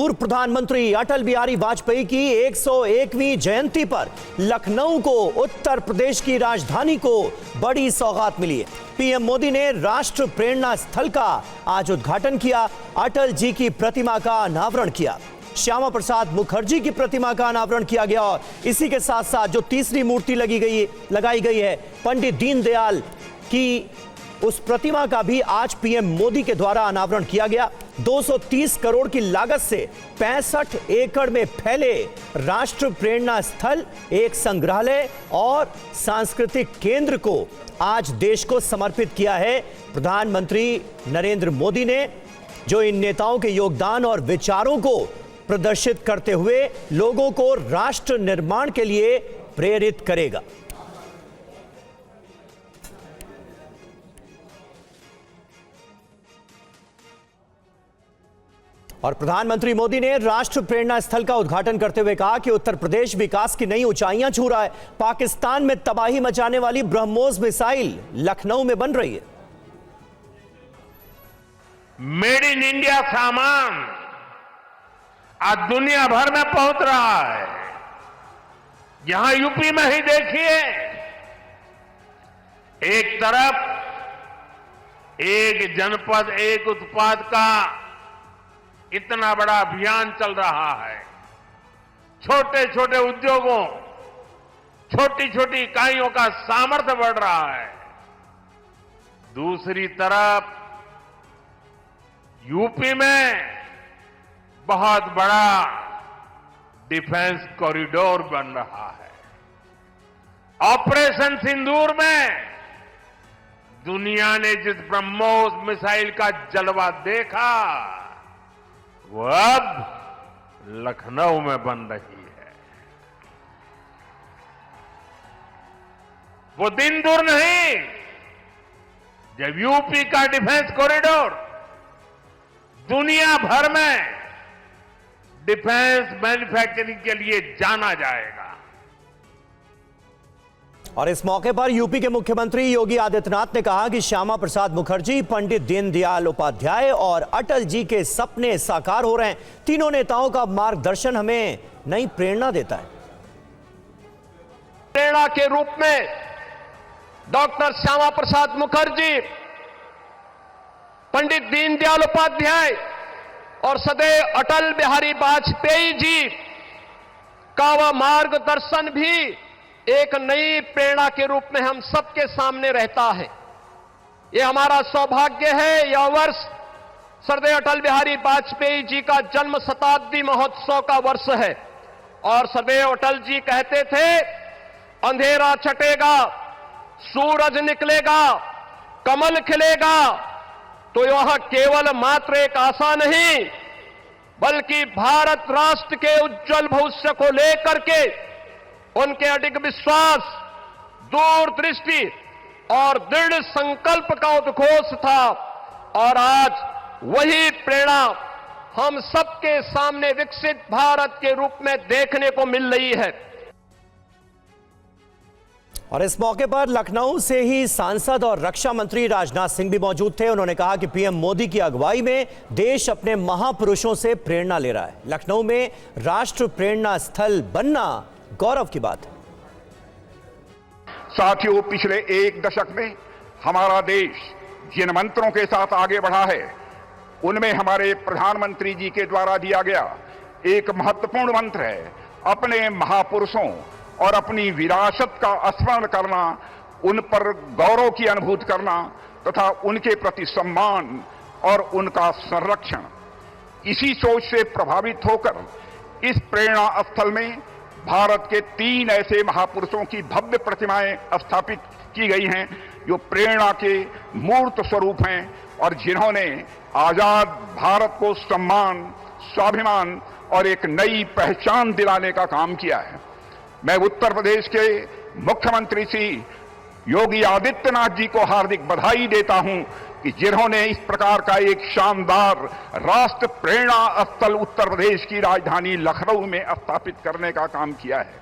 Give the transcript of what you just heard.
पूर्व प्रधानमंत्री अटल बिहारी वाजपेयी की 101वीं जयंती पर लखनऊ को उत्तर प्रदेश की राजधानी को बड़ी सौगात मिली है। पीएम मोदी ने राष्ट्र प्रेरणा स्थल का आज उद्घाटन किया, अटल जी की प्रतिमा का अनावरण किया, श्यामा प्रसाद मुखर्जी की प्रतिमा का अनावरण किया गया और इसी के साथ साथ जो तीसरी मूर्ति लगाई गई है पंडित दीनदयाल की, उस प्रतिमा का भी आज पीएम मोदी के द्वारा अनावरण किया गया। 230 करोड़ की लागत से 65 एकड़ में फैले राष्ट्र प्रेरणा स्थल एक संग्रहालय और सांस्कृतिक केंद्र को आज देश को समर्पित किया है। प्रधानमंत्री नरेंद्र मोदी ने जो इन नेताओं के योगदान और विचारों को प्रदर्शित करते हुए लोगों को राष्ट्र निर्माण के लिए प्रेरित करेगा। और प्रधानमंत्री मोदी ने राष्ट्र प्रेरणा स्थल का उद्घाटन करते हुए कहा कि उत्तर प्रदेश विकास की नई ऊंचाइयां छू रहा है। पाकिस्तान में तबाही मचाने वाली ब्रह्मोस मिसाइल लखनऊ में बन रही है। मेड इन इंडिया सामान आज दुनिया भर में पहुंच रहा है। यहां यूपी में ही देखिए, एक तरफ एक जनपद एक उत्पाद का इतना बड़ा अभियान चल रहा है। छोटे छोटे उद्योगों, छोटी छोटी इकाइयों का सामर्थ्य बढ़ रहा है। दूसरी तरफ यूपी में बहुत बड़ा डिफेंस कॉरिडोर बन रहा है। ऑपरेशन सिंदूर में दुनिया ने जिस ब्रह्मोस मिसाइल का जलवा देखा वो अब लखनऊ में बन रही है। वो दिन दूर नहीं जब यूपी का डिफेंस कॉरिडोर दुनिया भर में डिफेंस मैन्युफैक्चरिंग के लिए जाना जाएगा। और इस मौके पर यूपी के मुख्यमंत्री योगी आदित्यनाथ ने कहा कि श्यामा प्रसाद मुखर्जी, पंडित दीनदयाल उपाध्याय और अटल जी के सपने साकार हो रहे हैं। तीनों नेताओं का मार्गदर्शन हमें नई प्रेरणा देता है। प्रेरणा के रूप में डॉक्टर श्यामा प्रसाद मुखर्जी, पंडित दीनदयाल उपाध्याय और सदैव अटल बिहारी वाजपेयी जी का वह मार्गदर्शन भी एक नई प्रेरणा के रूप में हम सबके सामने रहता है। यह हमारा सौभाग्य है। यह वर्ष सरदार अटल बिहारी वाजपेयी जी का जन्म शताब्दी महोत्सव का वर्ष है और सरदार अटल जी कहते थे, अंधेरा छटेगा, सूरज निकलेगा, कमल खिलेगा, तो यह केवल मात्र एक आशा नहीं बल्कि भारत राष्ट्र के उज्जवल भविष्य को लेकर के उनके अडिग विश्वास, दूरदृष्टि और दृढ़ संकल्प का उद्घोष था। और आज वही प्रेरणा हम सबके सामने विकसित भारत के रूप में देखने को मिल रही है। और इस मौके पर लखनऊ से ही सांसद और रक्षा मंत्री राजनाथ सिंह भी मौजूद थे। उन्होंने कहा कि पीएम मोदी की अगुवाई में देश अपने महापुरुषों से प्रेरणा ले रहा है। लखनऊ में राष्ट्र प्रेरणा स्थल बनना गौरव की बात है। साथियों, पिछले एक दशक में हमारा देश जिन मंत्रों के साथ आगे बढ़ा है उनमें हमारे प्रधानमंत्री जी के द्वारा दिया गया एक महत्वपूर्ण मंत्र है, अपने महापुरुषों और अपनी विरासत का स्मरण करना, उन पर गौरव की अनुभूति करना तथा उनके प्रति सम्मान और उनका संरक्षण। इसी सोच से प्रभावित होकर इस प्रेरणा स्थल में भारत के 3 ऐसे महापुरुषों की भव्य प्रतिमाएं स्थापित की गई हैं जो प्रेरणा के मूर्त स्वरूप हैं और जिन्होंने आजाद भारत को सम्मान, स्वाभिमान और एक नई पहचान दिलाने का काम किया है। मैं उत्तर प्रदेश के मुख्यमंत्री श्री योगी आदित्यनाथ जी को हार्दिक बधाई देता हूं कि जिन्होंने इस प्रकार का एक शानदार राष्ट्र प्रेरणा स्थल उत्तर प्रदेश की राजधानी लखनऊ में स्थापित करने का काम किया है।